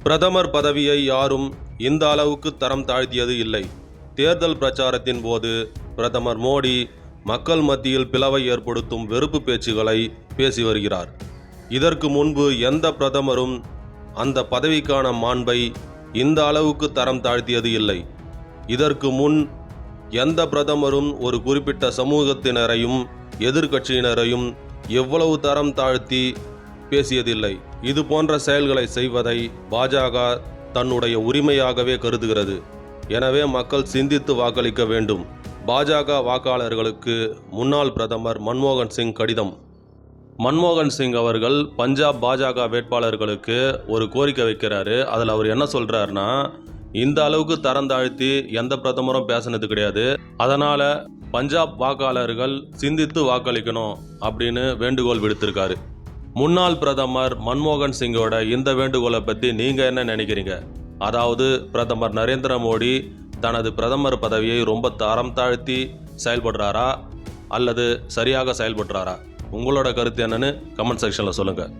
பிரதமர் பதவியை யாரும் இந்த அளவுக்கு தரம் தாழ்த்தியது இல்லை. தேர்தல் பிரச்சாரத்தின் போது பிரதமர் மோடி மக்கள் மத்தியில் பிளவை ஏற்படுத்தும் வெறுப்பு பேச்சுகளை பேசி வருகிறார். இதற்கு முன்பு எந்த பிரதமரும் அந்த பதவிக்கான மாண்பை இந்த அளவுக்கு தரம் தாழ்த்தியது இல்லை. இதற்கு முன் எந்த பிரதமரும் ஒரு குறிப்பிட்ட சமூகத்தினரையும் எதிர்க்கட்சியினரையும் எவ்வளவு தரம் தாழ்த்தி பேசியதில்லை. இது போன்ற செயல்களை செய்வதை பாஜக தன்னுடைய உரிமையாகவே கருதுகிறது. எனவே மக்கள் சிந்தித்து வாக்களிக்க வேண்டும். பாஜக வாக்காளர்களுக்கு முன்னாள் பிரதமர் மன்மோகன் சிங் கடிதம். மன்மோகன் சிங் அவர்கள் பஞ்சாப் பாஜக வேட்பாளர்களுக்கு ஒரு கோரிக்கை வைக்கிறாரு. அதில் அவர் என்ன சொல்கிறாருன்னா, இந்த அளவுக்கு தரம் தாழ்த்தி எந்த பிரதமரும் பேசினது கிடையாது. அதனால் பஞ்சாப் வாக்காளர்கள் சிந்தித்து வாக்களிக்கணும் அப்படின்னு வேண்டுகோள் விடுத்திருக்காரு. முன்னாள் பிரதமர் மன்மோகன் சிங்கோட இந்த வேண்டுகோளை பற்றி நீங்கள் என்ன நினைக்கிறீங்க? அதாவது பிரதமர் நரேந்திர மோடி தனது பிரதமர் பதவியை ரொம்ப தரம் தாழ்த்தி செயல்படுறாரா அல்லது சரியாக செயல்படுறாரா? உங்களோட கருத்து என்னன்னு கமெண்ட் செக்ஷனில் சொல்லுங்கள்.